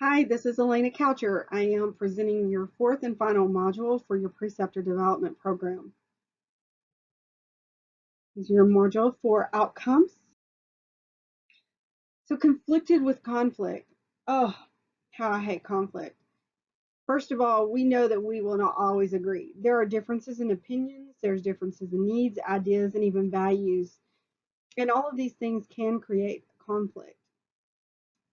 Hi, this is Elena Coucher. I am presenting your fourth and final module for your Preceptor Development Program. This is your module for outcomes. So conflicted with conflict. Oh, how I hate conflict. First of all, we know that we will not always agree. There are differences in opinions, there's differences in needs, ideas, and even values. And all of these things can create conflict.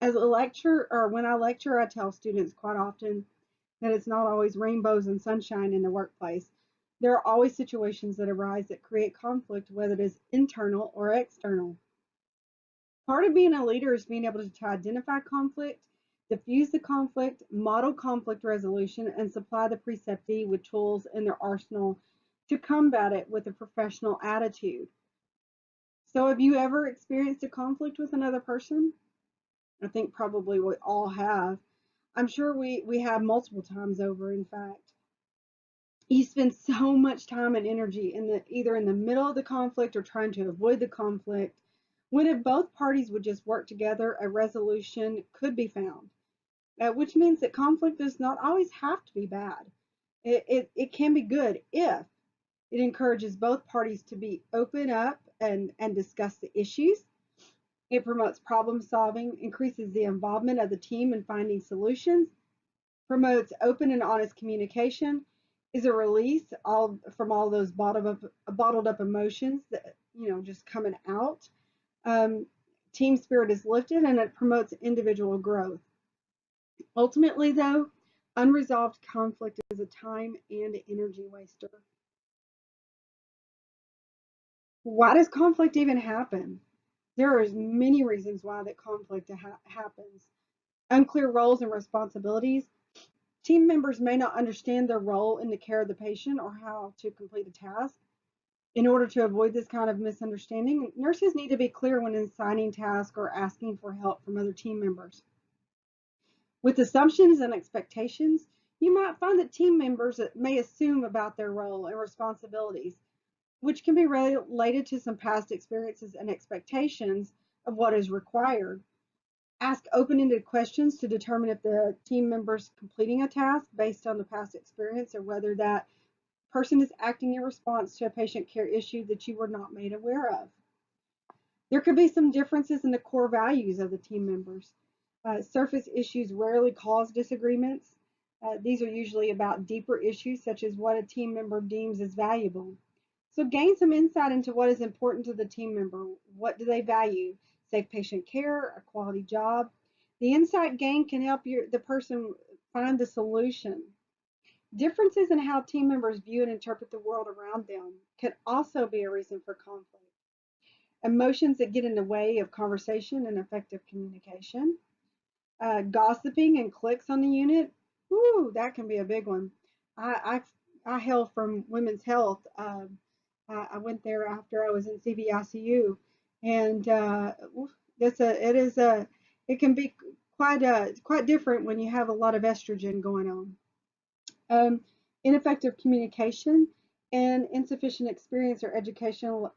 As a lecturer, or when I lecture, I tell students quite often that it's not always rainbows and sunshine in the workplace. There are always situations that arise that create conflict, whether it is internal or external. Part of being a leader is being able to identify conflict, diffuse the conflict, model conflict resolution, and supply the preceptee with tools in their arsenal to combat it with a professional attitude. So have you ever experienced a conflict with another person? I think probably we all have. I'm sure we have multiple times over, in fact. You spend so much time and energy either in the middle of the conflict or trying to avoid the conflict, when if both parties would just work together, a resolution could be found, which means that conflict does not always have to be bad. It can be good if it encourages both parties to be open up and discuss the issues. It promotes problem solving, increases the involvement of the team in finding solutions, promotes open and honest communication, is a release from all those bottled up emotions that just coming out. Um, Team spirit is lifted, and it promotes individual growth. Ultimately, though, unresolved conflict is a time and energy waster. Why does conflict even happen? There are many reasons why that conflict happens. Unclear roles and responsibilities. Team members may not understand their role in the care of the patient or how to complete a task. In order to avoid this kind of misunderstanding, nurses need to be clear when assigning tasks or asking for help from other team members. With assumptions and expectations, you might find that team members may assume about their role and responsibilities, which can be related to some past experiences and expectations of what is required. Ask open-ended questions to determine if the team member's completing a task based on the past experience or whether that person is acting in response to a patient care issue that you were not made aware of. There could be some differences in the core values of the team members. Surface issues rarely cause disagreements. These are usually about deeper issues such as what a team member deems as valuable. So gain some insight into what is important to the team member. What do they value? Safe patient care, a quality job. The insight gained can help the person find the solution. Differences in how team members view and interpret the world around them can also be a reason for conflict. Emotions that get in the way of conversation and effective communication. Gossiping and cliques on the unit. Woo, that can be a big one. I hail from women's health. I went there after I was in CVICU, and it can be quite different when you have a lot of estrogen going on. Ineffective communication and insufficient experience or education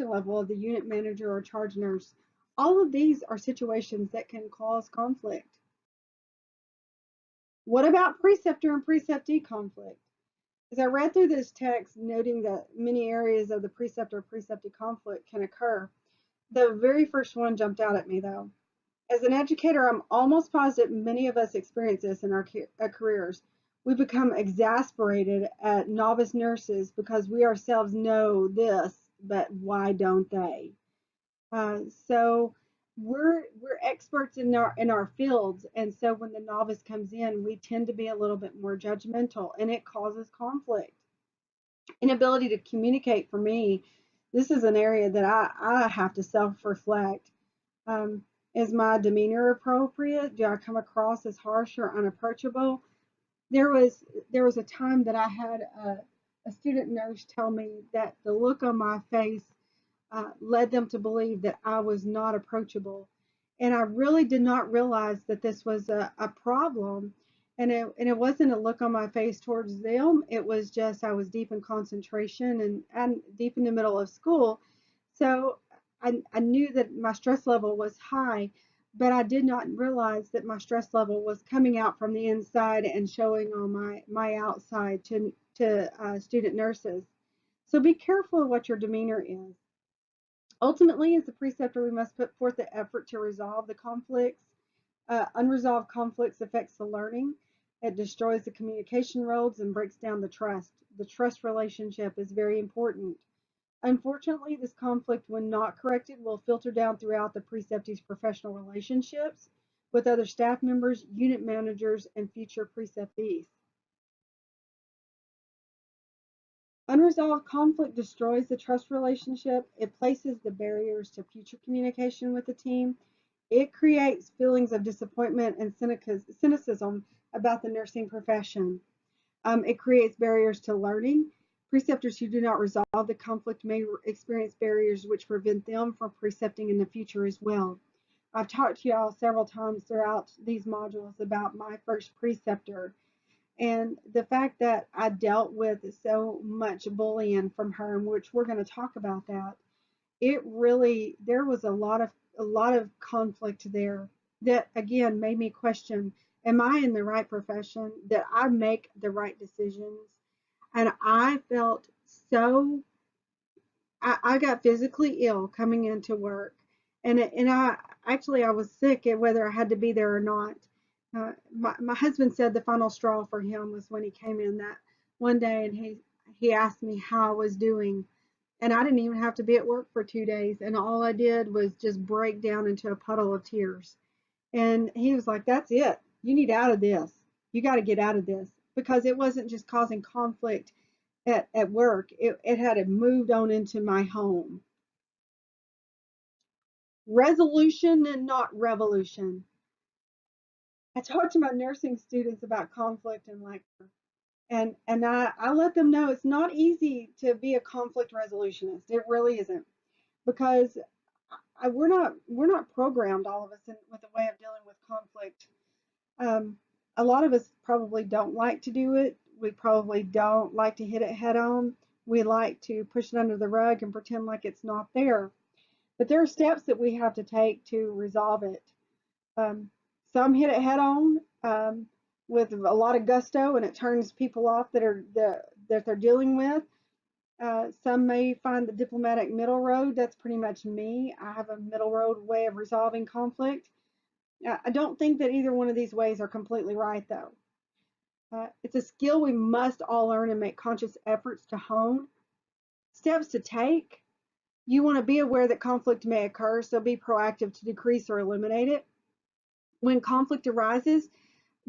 level of the unit manager or charge nurse. All of these are situations that can cause conflict. What about preceptor and preceptee conflict? As I read through this text, noting that many areas of the preceptor-preceptee conflict can occur, the very first one jumped out at me though. As an educator, I'm almost positive many of us experience this in our careers. We become exasperated at novice nurses because we ourselves know this, but why don't they? So we're experts in our fields, and so when the novice comes in, we tend to be a little bit more judgmental, and it causes conflict. Inability to communicate for me, this is an area that I have to self-reflect. Um, is my demeanor appropriate? Do I come across as harsh or unapproachable? There was a time that I had a student nurse tell me that the look on my face led them to believe that I was not approachable. And I really did not realize that this was a problem. And it wasn't a look on my face towards them. It was just I was deep in concentration and deep in the middle of school. So I knew that my stress level was high, but I did not realize that my stress level was coming out from the inside and showing on my outside to student nurses. So be careful of what your demeanor is. Ultimately, as a preceptor, we must put forth the effort to resolve the conflicts. Unresolved conflicts affects the learning. It destroys the communication roads and breaks down the trust. The trust relationship is very important. Unfortunately, this conflict, when not corrected, will filter down throughout the preceptee's professional relationships with other staff members, unit managers, and future preceptees. Unresolved conflict destroys the trust relationship. It places the barriers to future communication with the team. It creates feelings of disappointment and cynicism about the nursing profession. It creates barriers to learning. Preceptors who do not resolve the conflict may experience barriers which prevent them from precepting in the future as well. I've talked to y'all several times throughout these modules about my first preceptor and the fact that I dealt with so much bullying from her, which we're going to talk about that. It really, there was a lot of conflict there that again made me question, am I in the right profession? Did I make the right decisions? And I felt so, I got physically ill coming into work. And I actually, I was sick whether I had to be there or not. My husband said the final straw for him was when he came in that one day and he asked me how I was doing. And I didn't even have to be at work for 2 days. And all I did was just break down into a puddle of tears. And he was like, that's it. You need out of this. You got to get out of this. Because it wasn't just causing conflict at work, it had moved on into my home. Resolution and not revolution. I talk to my nursing students about conflict and lecture. And I let them know it's not easy to be a conflict resolutionist. It really isn't. Because we're not programmed, all of us, with a way of dealing with conflict. Um, a lot of us probably don't like to do it. We probably don't like to hit it head on. We like to push it under the rug and pretend like it's not there. But there are steps that we have to take to resolve it. Um, some hit it head on with a lot of gusto, and it turns people off that they're dealing with. Some may find the diplomatic middle road. That's pretty much me. I have a middle road way of resolving conflict. I don't think that either one of these ways are completely right, though. It's a skill we must all learn and make conscious efforts to hone. Steps to take. You want to be aware that conflict may occur, so be proactive to decrease or eliminate it. When conflict arises,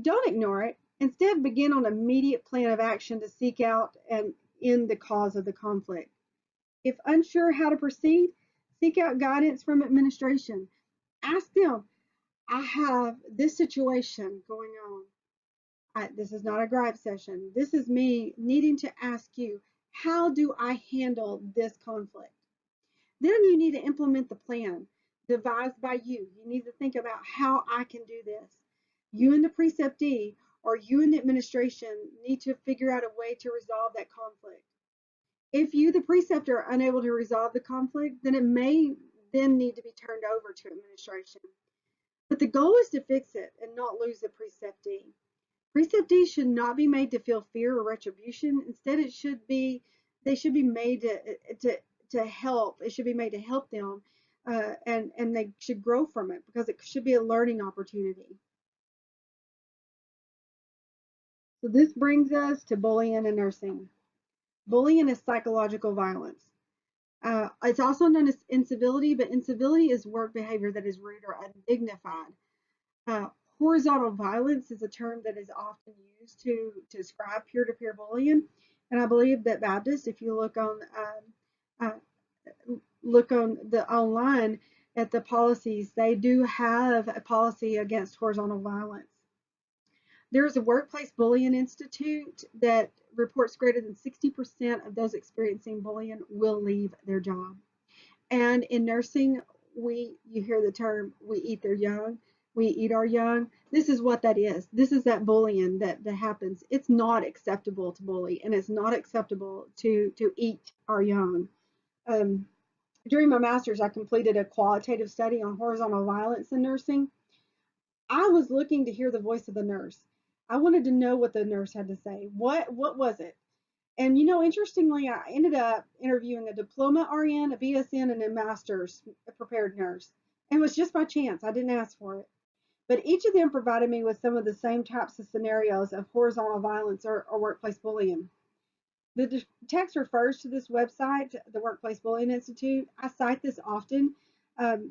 don't ignore it. Instead, begin on an immediate plan of action to seek out and end the cause of the conflict. If unsure how to proceed, seek out guidance from administration. Ask them, I have this situation going on. This is not a gripe session. This is me needing to ask you, how do I handle this conflict? Then you need to implement the plan devised by you. You need to think about how I can do this. You and the preceptee or you and the administration need to figure out a way to resolve that conflict. If you, the preceptor, are unable to resolve the conflict, then it may then need to be turned over to administration. But the goal is to fix it and not lose the preceptee. Preceptees should not be made to feel fear or retribution. Instead, they should be made to help. It should be made to help them, and they should grow from it because it should be a learning opportunity. So this brings us to bullying and nursing. Bullying is psychological violence. It's also known as incivility, but incivility is work behavior that is rude or undignified. Uh, Horizontal violence is a term that is often used to describe peer-to-peer bullying, and I believe that Baptist, if you look on the online at the policies, they do have a policy against horizontal violence. There is a workplace bullying institute that reports greater than 60% of those experiencing bullying will leave their job. And in nursing, you hear the term, we eat their young, we eat our young. This is what that is. This is that bullying that happens. It's not acceptable to bully, and it's not acceptable to eat our young. Um, During my master's, I completed a qualitative study on horizontal violence in nursing. I was looking to hear the voice of the nurse. I wanted to know what the nurse had to say. What was it? And interestingly, I ended up interviewing a diploma RN, a BSN, and a master's prepared nurse. And it was just by chance. I didn't ask for it. But each of them provided me with some of the same types of scenarios of horizontal violence or workplace bullying. The text refers to this website, the Workplace Bullying Institute. I cite this often.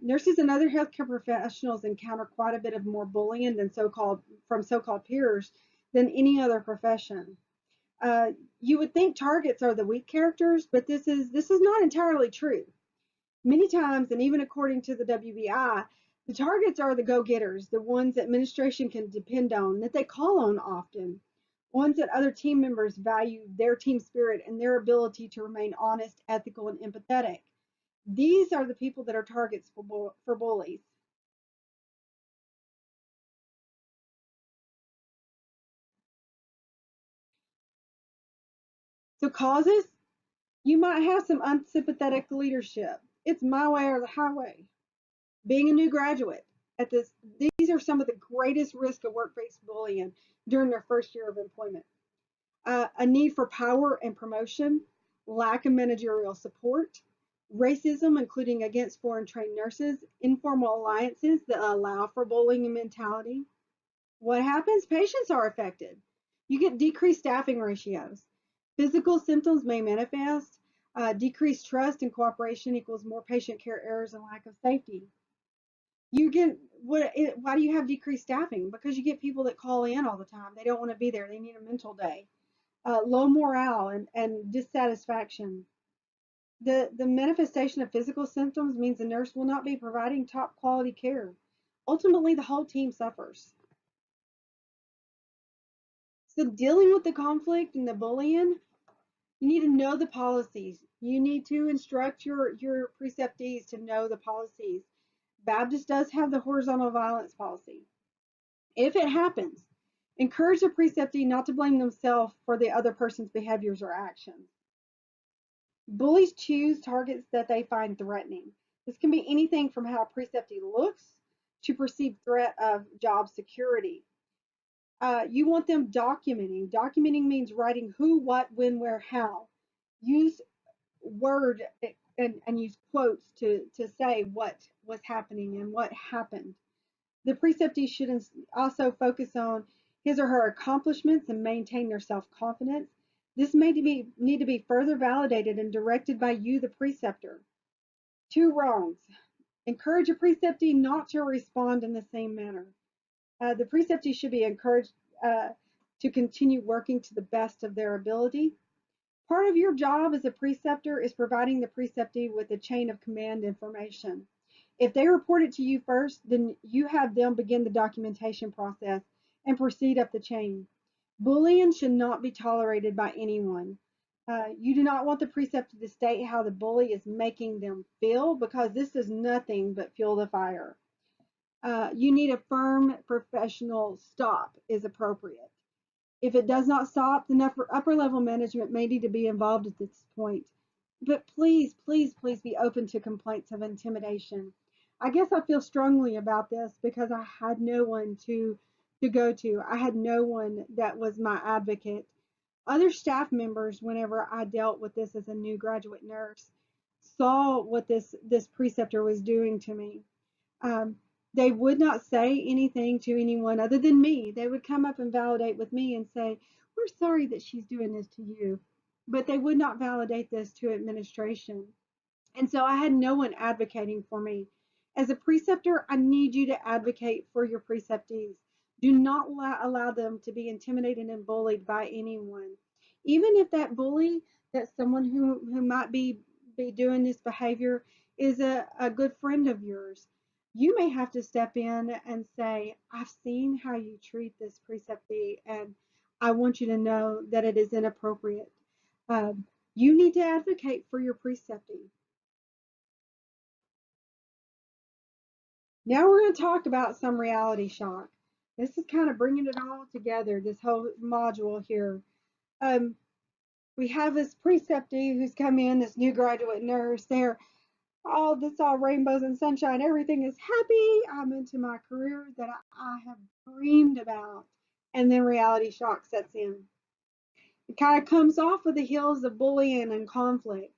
Nurses and other healthcare professionals encounter quite a bit of more bullying than from so-called peers than any other profession. Uh, you would think targets are the weak characters, but this is not entirely true. Many times, and even according to the WBI, the targets are the go-getters, the ones administration can depend on, that they call on often, ones that other team members value their team spirit and their ability to remain honest, ethical, and empathetic. These are the people that are targets for bullies. So causes, you might have some unsympathetic leadership. It's my way or the highway. Being a new graduate at this, these are some of the greatest risks of workplace bullying during their first year of employment. A need for power and promotion, lack of managerial support, racism, including against foreign trained nurses, informal alliances that allow for bullying mentality. What happens? Patients are affected. You get decreased staffing ratios. Physical symptoms may manifest. Decreased trust and cooperation equals more patient care errors and lack of safety. You get why do you have decreased staffing? Because you get people that call in all the time. They don't want to be there. They need a mental day. Low morale and dissatisfaction. The manifestation of physical symptoms means the nurse will not be providing top quality care. Ultimately, the whole team suffers. So dealing with the conflict and the bullying, you need to know the policies. You need to instruct your preceptees to know the policies. Baptist does have the horizontal violence policy. If it happens, encourage the preceptee not to blame themselves for the other person's behaviors or actions. Bullies choose targets that they find threatening. This can be anything from how a preceptee looks to perceived threat of job security. You want them documenting. Documenting means writing who, what, when, where, how. Use word and use quotes to say what was happening and what happened. The preceptee should also focus on his or her accomplishments and maintain their self-confidence. This may need to be further validated and directed by you, the preceptor. Two wrongs. Encourage a preceptee not to respond in the same manner. The preceptee should be encouraged to continue working to the best of their ability. Part of your job as a preceptor is providing the preceptee with a chain of command information. If they report it to you first, then you have them begin the documentation process and proceed up the chain. Bullying should not be tolerated by anyone. You do not want the preceptor to state how the bully is making them feel, because this does nothing but fuel the fire. You need a firm professional stop is appropriate. If it does not stop, then upper level management may need to be involved at this point. But please, please, please be open to complaints of intimidation. I guess I feel strongly about this because I had no one to go to. I had no one that was my advocate. Other staff members, whenever I dealt with this as a new graduate nurse, saw what this preceptor was doing to me. Um, they would not say anything to anyone other than me. They would come up and validate with me and say, "We're sorry that she's doing this to you," but they would not validate this to administration. And so I had no one advocating for me. As a preceptor, I need you to advocate for your preceptees. Do not allow them to be intimidated and bullied by anyone. Even if that bully, that someone who might be doing this behavior, is a good friend of yours, you may have to step in and say, "I've seen how you treat this preceptee, and I want you to know that it is inappropriate." You need to advocate for your preceptee. Now we're going to talk about some reality shock. This is kind of bringing it all together, this whole module here. Um, we have this preceptee who's come in, this new graduate nurse. Oh, this all rainbows and sunshine. Everything is happy. I'm into my career that I have dreamed about. And then reality shock sets in. It kind of comes off of the heels of bullying and conflict.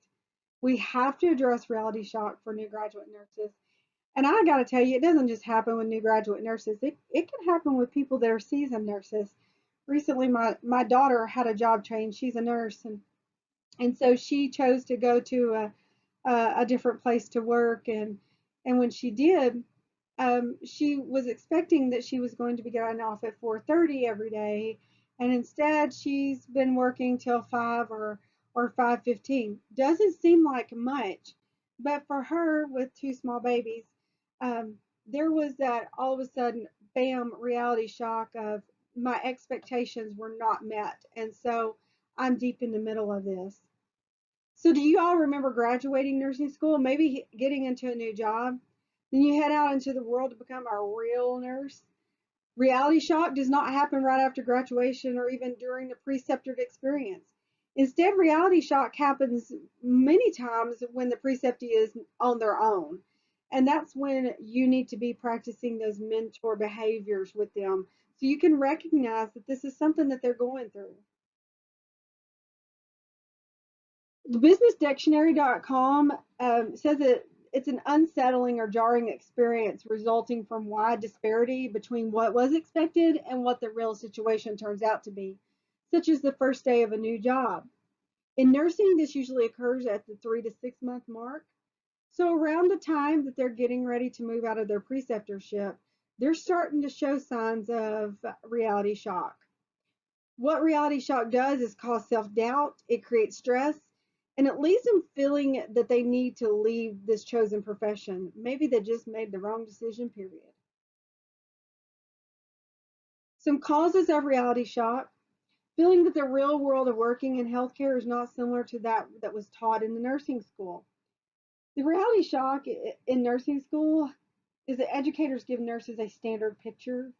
We have to address reality shock for new graduate nurses. And I got to tell you, it doesn't just happen with new graduate nurses. It can happen with people that are seasoned nurses. Recently, my daughter had a job change. She's a nurse, and so she chose to go to a different place to work. And when she did, she was expecting that she was going to be getting off at 4:30 every day, and instead she's been working till 5 or 5:15. Doesn't seem like much, but for her with two small babies, there was that all of a sudden, bam, reality shock of my expectations were not met, and so I'm deep in the middle of this. So do you all remember graduating nursing school, maybe getting into a new job? Then you head out into the world to become a real nurse. Reality shock does not happen right after graduation or even during the preceptored experience. Instead, reality shock happens many times when the preceptee is on their own. And that's when you need to be practicing those mentor behaviors with them so you can recognize that this is something that they're going through. The businessdictionary.com says that it's an unsettling or jarring experience resulting from wide disparity between what was expected and what the real situation turns out to be, such as the first day of a new job. In nursing, this usually occurs at the 3 to 6 month mark. So, around the time that they're getting ready to move out of their preceptorship, they're starting to show signs of reality shock. What reality shock does is cause self doubt, it creates stress, and it leaves them feeling that they need to leave this chosen profession. Maybe they just made the wrong decision, period. Some causes of reality shock: feeling that the real world of working in healthcare is not similar to that was taught in the nursing school. The reality shock in nursing school is that educators give nurses a standard picture.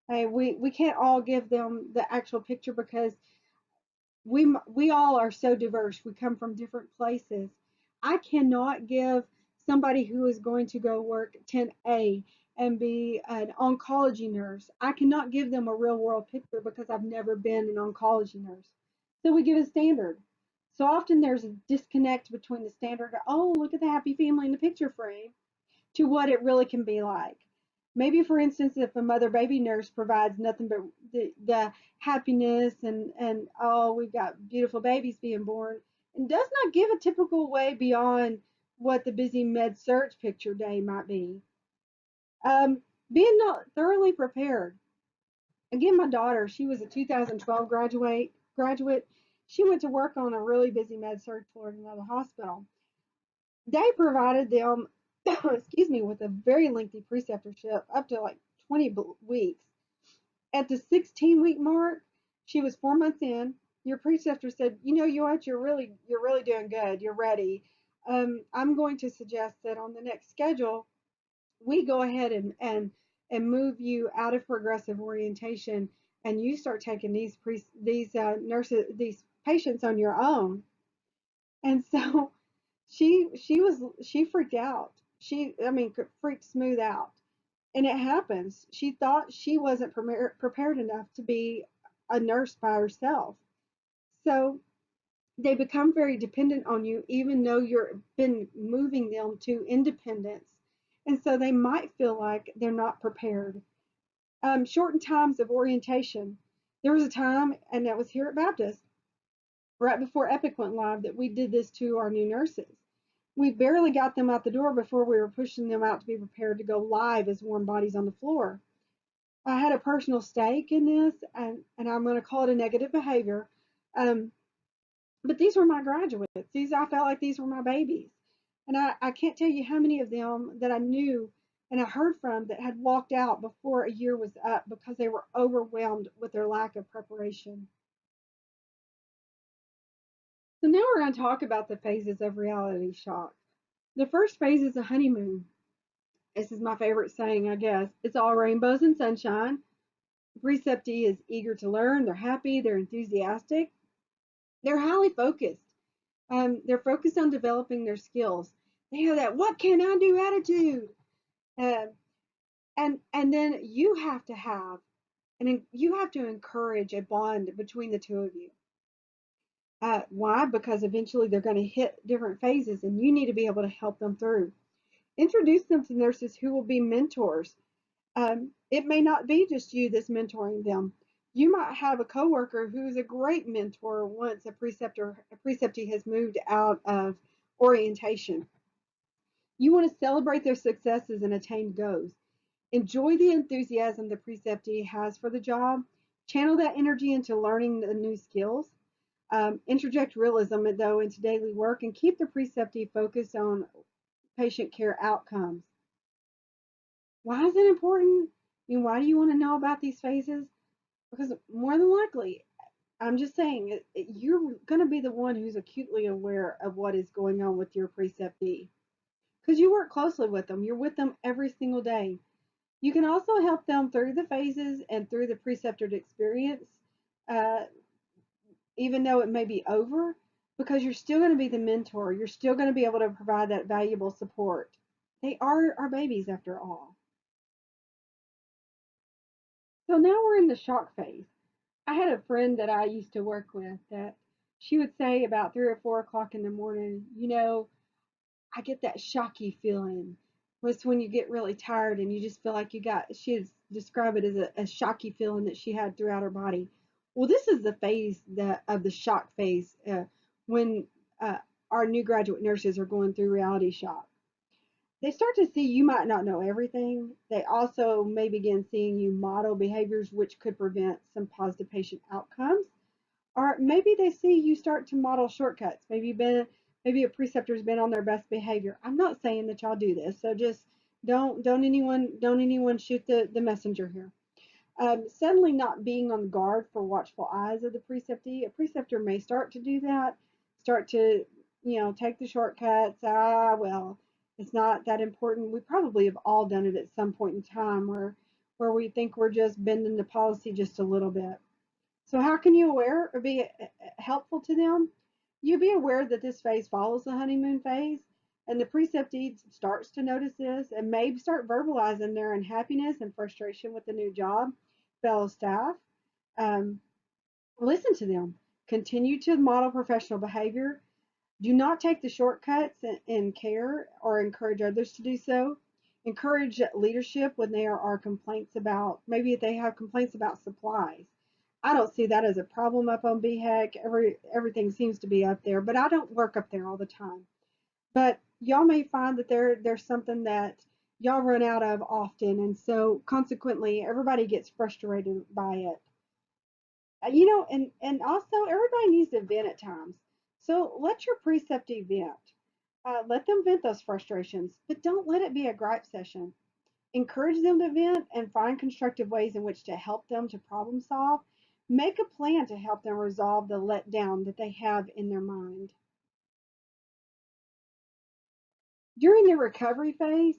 We can't all give them the actual picture because we all are so diverse. We come from different places. I cannot give somebody who is going to go work 10A and be an oncology nurse. I cannot give them a real world picture because I've never been an oncology nurse. So we give a standard. So often there's a disconnect between the standard, oh, look at the happy family in the picture frame, to what it really can be like. Maybe, for instance, if a mother baby nurse provides nothing but the happiness and oh, we've got beautiful babies being born, and does not give a typical way beyond what the busy med search picture day might be. Um, Being not thoroughly prepared. Again, my daughter, she was a 2012 graduate. She went to work on a really busy med surg floor at another hospital. They provided them, excuse me, with a very lengthy preceptorship up to like 20 weeks. At the 16-week mark, she was 4 months in. Your preceptor said, "You know, you what? You're really doing good. You're ready. I'm going to suggest that on the next schedule, we go ahead and move you out of progressive orientation, and you start taking these nurses, these patients on your own." And so she freaked out. I mean, freaked smooth out. And it happens. She thought she wasn't prepared enough to be a nurse by herself. So they become very dependent on you, even though you've been moving them to independence. And so they might feel like they're not prepared. Shortened times of orientation. There was a time, and that was here at Baptist, right before Epic went live, that we did this to our new nurses. We barely got them out the door before we were pushing them out to be prepared to go live as warm bodies on the floor. I had a personal stake in this, and I'm going to call it a negative behavior. Um, but these were my graduates. I felt like these were my babies. And I can't tell you how many of them that I knew and I heard from that had walked out before a year was up because they were overwhelmed with their lack of preparation. So now we're going to talk about the phases of reality shock. The first phase is a honeymoon. This is my favorite saying, I guess. It's all rainbows and sunshine. The preceptee is eager to learn. They're happy. They're enthusiastic. They're highly focused. They're focused on developing their skills. They have that "what can I do" attitude, uh, and then you have to encourage a bond between the two of you. Why? Because eventually they're going to hit different phases, and you need to be able to help them through. Introduce them to nurses who will be mentors. It may not be just you that's mentoring them. You might have a coworker who's a great mentor once a preceptee has moved out of orientation. You want to celebrate their successes and attained goals. Enjoy the enthusiasm the preceptee has for the job. Channel that energy into learning the new skills. Interject realism, though, into daily work, and keep the preceptee focused on patient care outcomes. Why is it important? Why do you want to know about these phases? Because more than likely, I'm just saying, you're going to be the one who's acutely aware of what is going on with your preceptee because you work closely with them. You're with them every single day. You can also help them through the phases and through the preceptor experience, uh, even though it may be over, because you're still going to be the mentor. You're still going to be able to provide that valuable support. They are our babies after all. So now we're in the shock phase. I had a friend that I used to work with that she would say about 3 or 4 o'clock in the morning, I get that shocky feeling. Was when you get really tired and you just feel like she'd describe it as a shocky feeling that she had throughout her body. Well, this is the phase of the shock phase when our new graduate nurses are going through reality shock. They start to see you might not know everything. They also may begin seeing you model behaviors which could prevent some positive patient outcomes. Or maybe they see you start to model shortcuts. Maybe a preceptor's been on their best behavior. I'm not saying that y'all do this, so just don't anyone shoot the messenger here. Suddenly not being on guard for watchful eyes of the preceptee. A preceptor may start to do that, start to, take the shortcuts. Well, it's not that important. We probably have all done it at some point in time where we think we're just bending the policy just a little bit. So how can you aware or be helpful to them? You be aware that this phase follows the honeymoon phase, and the preceptee starts to notice this and may start verbalizing their unhappiness and frustration with the new job, fellow staff. Um, Listen to them. Continue to model professional behavior. Do not take the shortcuts in care or encourage others to do so. Encourage leadership when there are complaints about, maybe if they have complaints about supplies. I don't see that as a problem up on BHEC. Everything seems to be up there, but I don't work up there all the time. But y'all may find that there's something that y'all run out of often, and so consequently everybody gets frustrated by it. And also everybody needs to vent at times. So let your preceptee vent. Let them vent those frustrations, but don't let it be a gripe session. Encourage them to vent and find constructive ways in which to help them to problem solve. Make a plan to help them resolve the letdown that they have in their mind. During the recovery phase,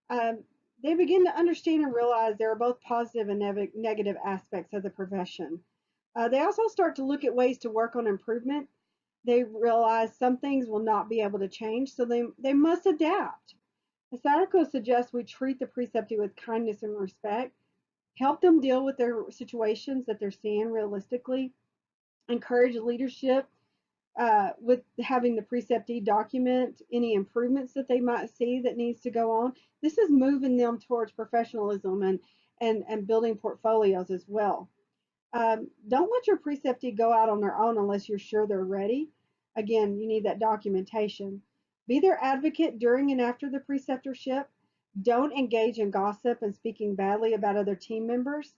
um, they begin to understand and realize there are both positive and negative aspects of the profession. They also start to look at ways to work on improvement. They realize some things will not be able to change, so they must adapt. Asadico suggests we treat the preceptee with kindness and respect, help them deal with their situations that they're seeing realistically, encourage leadership with having the preceptee document any improvements that they might see that needs to go on. This is moving them towards professionalism and building portfolios as well. Don't let your preceptee go out on their own unless you're sure they're ready. Again, you need that documentation. Be their advocate during and after the preceptorship. Don't engage in gossip and speaking badly about other team members.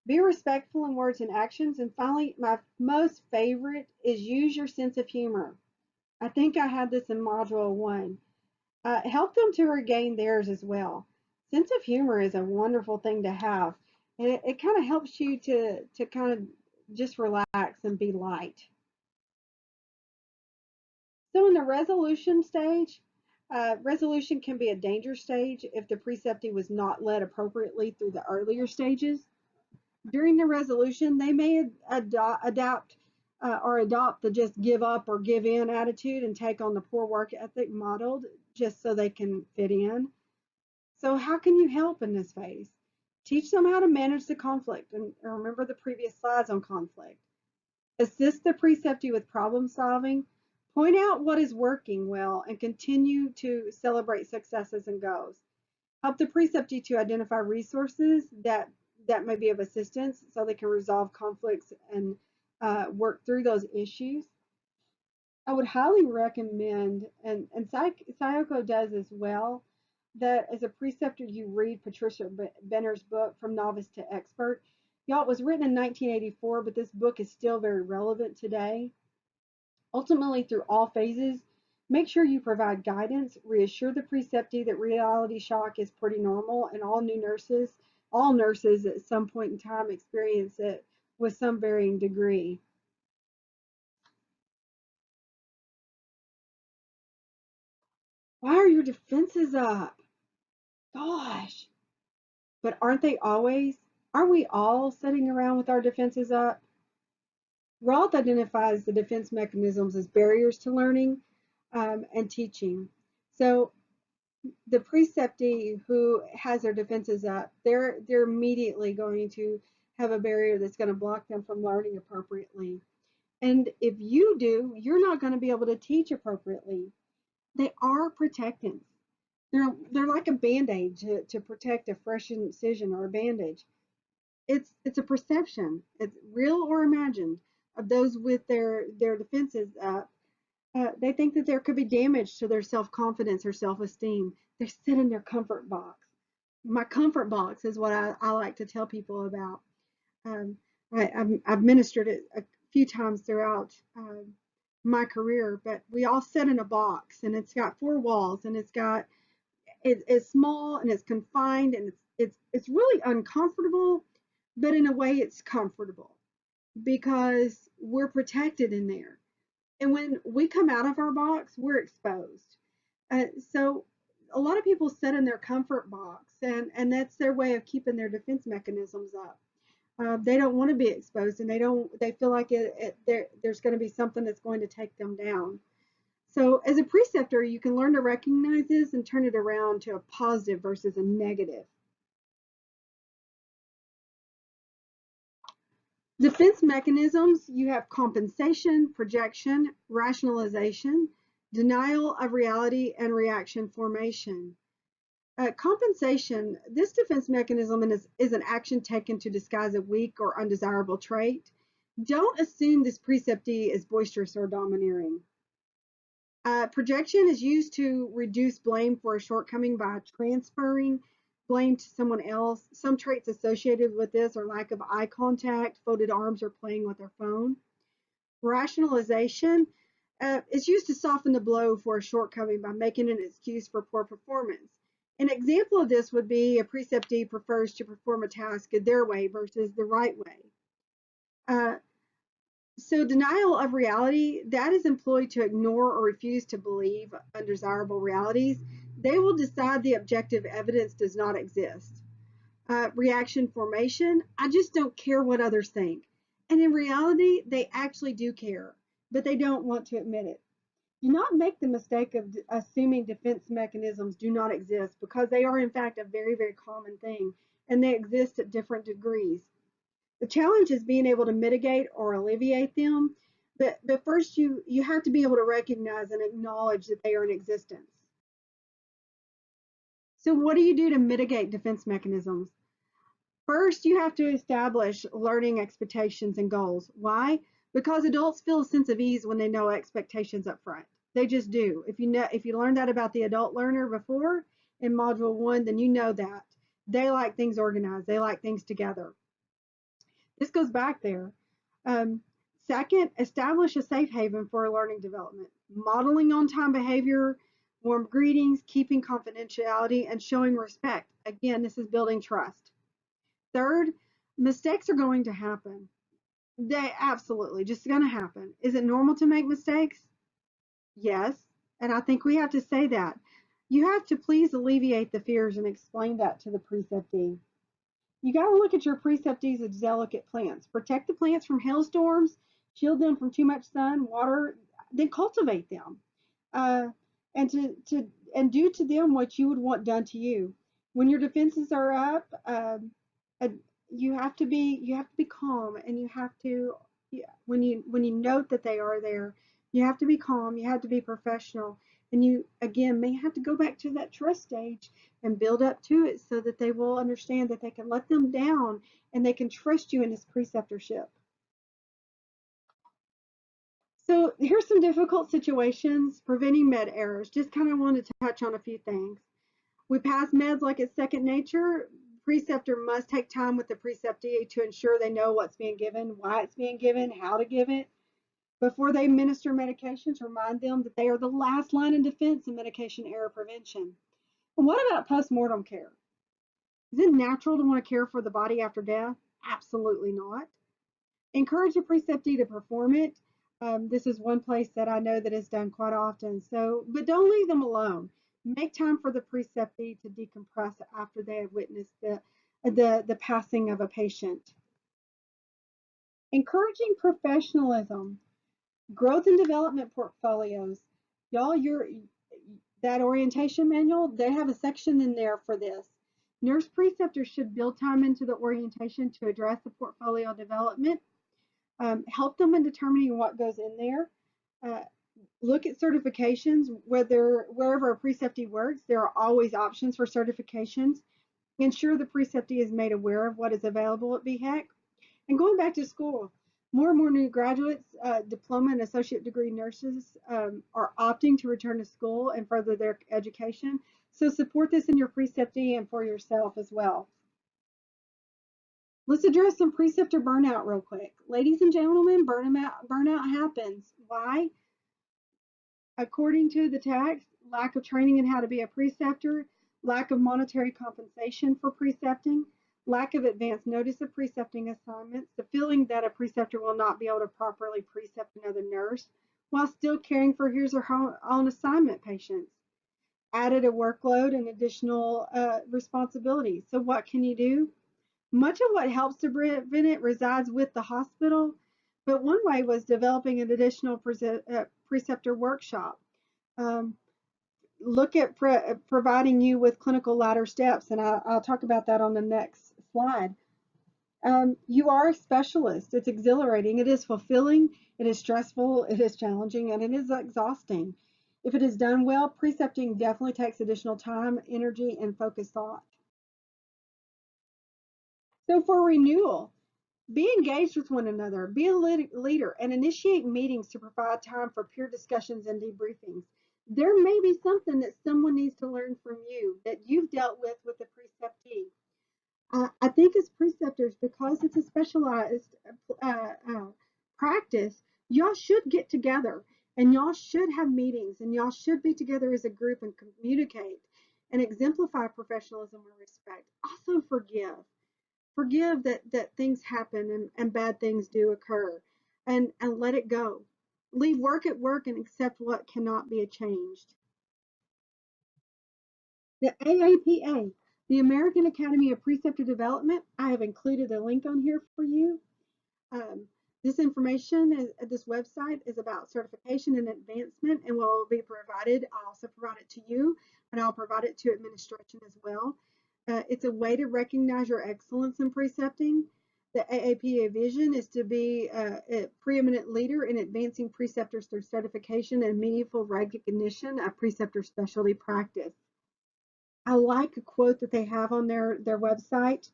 Be respectful in words and actions. And finally, my most favorite is use your sense of humor. I think I had this in Module 1. Help them to regain theirs as well. Sense of humor is a wonderful thing to have. And it kind of helps you to kind of just relax and be light. So in the resolution stage, resolution can be a danger stage if the preceptee was not led appropriately through the earlier stages. During the resolution, they may adapt or adopt the just give up or give in attitude and take on the poor work ethic modeled just so they can fit in. So how can you help in this phase? Teach them how to manage the conflict, and remember the previous slides on conflict. Assist the preceptee with problem solving. Point out what is working well and continue to celebrate successes and goals. Help the preceptee to identify resources that may be of assistance so they can resolve conflicts and work through those issues. I would highly recommend, and Sayoko does as well, that as a preceptor you read Patricia Benner's book, From Novice to Expert. Y'all, it was written in 1984, but this book is still very relevant today. Ultimately, through all phases, make sure you provide guidance, reassure the preceptee that reality shock is pretty normal, and all nurses at some point in time experience it with some varying degree. Why are your defenses up? Gosh. But aren't they always? Aren't we all sitting around with our defenses up? Roth identifies the defense mechanisms as barriers to learning and teaching. So the preceptee who has their defenses up, they're immediately going to have a barrier that's going to block them from learning appropriately. And if you do, you're not going to be able to teach appropriately. They are protectants. They're like a band-aid to protect a fresh incision or a bandage. It's a perception. It's real or imagined of those with their defenses up. They think that there could be damage to their self-confidence or self-esteem. They sit in their comfort box. My comfort box is what I like to tell people about. Um, I've ministered it a few times throughout my career, but we all sit in a box, and it's got four walls, and it's small and it's confined, and it's really uncomfortable, but in a way it's comfortable because we're protected in there. And when we come out of our box, we're exposed. So a lot of people sit in their comfort box, and that's their way of keeping their defense mechanisms up. They don't want to be exposed, and they feel like there's going to be something that's going to take them down. So as a preceptor, you can learn to recognize this and turn it around to a positive versus a negative. Defense mechanisms, you have compensation, projection, rationalization, denial of reality, and reaction formation. Compensation, this defense mechanism is an action taken to disguise a weak or undesirable trait. Don't assume this preceptee is boisterous or domineering. Projection is used to reduce blame for a shortcoming by transferring blame to someone else. Some traits associated with this are lack of eye contact, folded arms, or playing with their phone. Rationalization is used to soften the blow for a shortcoming by making an excuse for poor performance. An example of this would be a preceptee prefers to perform a task their way versus the right way. So denial of reality, that is employed to ignore or refuse to believe undesirable realities. They will decide the objective evidence does not exist. Reaction formation, I just don't care what others think. And in reality, they actually do care, but they don't want to admit it. Do not make the mistake of assuming defense mechanisms do not exist, because they are in fact a very, very common thing, and they exist at different degrees. The challenge is being able to mitigate or alleviate them, but first you have to be able to recognize and acknowledge that they are in existence. So what do you do to mitigate defense mechanisms? First, you have to establish learning expectations and goals. Why? Because adults feel a sense of ease when they know expectations up front. They just do. If you learned that about the adult learner before in module 1, then you know that. They like things organized. They like things together. This goes back there. Second, establish a safe haven for learning development. Modeling on-time behavior, warm greetings, keeping confidentiality, and showing respect. Again, this is building trust. Third, mistakes are going to happen. They absolutely just going to happen. Is it normal to make mistakes? Yes. And I think we have to say that. You have to please alleviate the fears and explain that to the preceptee. You got to look at your preceptees as delicate plants. Protect the plants from hailstorms, shield them from too much sun, water, then cultivate them. And and do to them what you would want done to you. When your defenses are up, uh, you have to be calm, and you have to, yeah, when you note that they are there, you have to be calm. You have to be professional, and you again may have to go back to that trust stage and build up to it so that they will understand that they can let them down and they can trust you in this preceptorship. So here's some difficult situations, preventing med errors. Just kind of wanted to touch on a few things. We pass meds like it's second nature. Preceptor must take time with the preceptee to ensure they know what's being given, why it's being given, how to give it. Before they administer medications, remind them that they are the last line of defense in medication error prevention. And what about postmortem care? Is it natural to want to care for the body after death? Absolutely not. Encourage the preceptee to perform it. This is one place that I know that is done quite often. So, but don't leave them alone. Make time for the preceptee to decompress after they have witnessed the passing of a patient. Encouraging professionalism, growth and development portfolios. Y'all, that orientation manual, they have a section in there for this. Nurse preceptors should build time into the orientation to address the portfolio development. Help them in determining what goes in there. Look at certifications, wherever a preceptee works, there are always options for certifications. Ensure the preceptee is made aware of what is available at BHEC. And going back to school, more and more new graduates, diploma and associate degree nurses are opting to return to school and further their education. So support this in your preceptee and for yourself as well. Let's address some preceptor burnout real quick. Ladies and gentlemen, burnout happens. Why? According to the text, lack of training in how to be a preceptor, lack of monetary compensation for precepting, lack of advance notice of precepting assignments, the feeling that a preceptor will not be able to properly precept another nurse while still caring for his or her own assignment patients, added a workload and additional responsibilities. So what can you do? Much of what helps to prevent it resides with the hospital, but one way was developing an additional preceptor workshop. Um, Look at providing you with clinical ladder steps, and I'll talk about that on the next slide. You are a specialist. It's exhilarating. It is fulfilling. It is stressful. It is challenging, and it is exhausting. If it is done well, precepting definitely takes additional time, energy, and focused thought. So for renewal, be engaged with one another, be a leader, and initiate meetings to provide time for peer discussions and debriefings. There may be something that someone needs to learn from you that you've dealt with the preceptee. I think as preceptors, because it's a specialized practice, y'all should get together and y'all should have meetings and y'all should be together as a group and communicate and exemplify professionalism and respect. Also forgive that things happen and bad things do occur, and let it go. Leave work at work and accept what cannot be changed. The AAPA, the American Academy of Preceptor Development, I have included a link on here for you. Um, this information this website is about certification and advancement and will be provided. I'll also provide it to you, and I'll provide it to administration as well. It's a way to recognize your excellence in precepting. The AAPA vision is to be a preeminent leader in advancing preceptors through certification and meaningful recognition of preceptor specialty practice. I like a quote that they have on their website.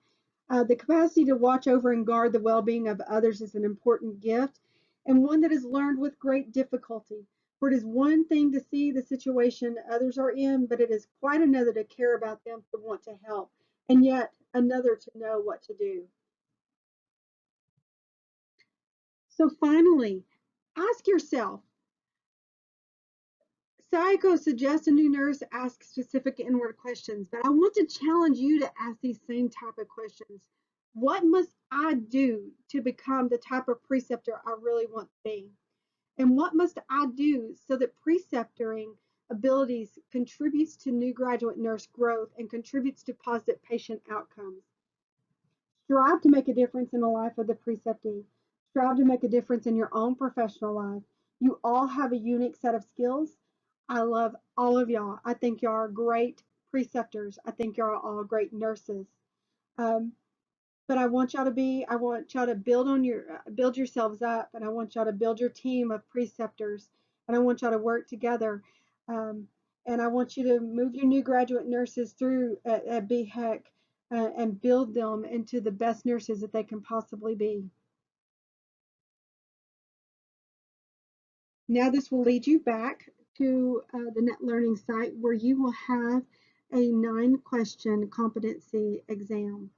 The capacity to watch over and guard the well-being of others is an important gift and one that is learned with great difficulty. For it is one thing to see the situation others are in, but it is quite another to care about them, to want to help, and yet another to know what to do. So finally, ask yourself, Psycho suggests a new nurse ask specific inward questions, but I want to challenge you to ask these same type of questions. What must I do to become the type of preceptor I really want to be? And what must I do so that preceptoring abilities contributes to new graduate nurse growth and contributes to positive patient outcomes? Strive to make a difference in the life of the preceptee. Strive to make a difference in your own professional life. You all have a unique set of skills. I love all of y'all. I think y'all are great preceptors. I think y'all are all great nurses. Um, but I want y'all to build yourselves up, and I want y'all to build your team of preceptors, and I want y'all to work together. Um, and I want you to move your new graduate nurses through at BHEC and build them into the best nurses that they can possibly be. Now this will lead you back to the Net Learning site where you will have a 9-question competency exam.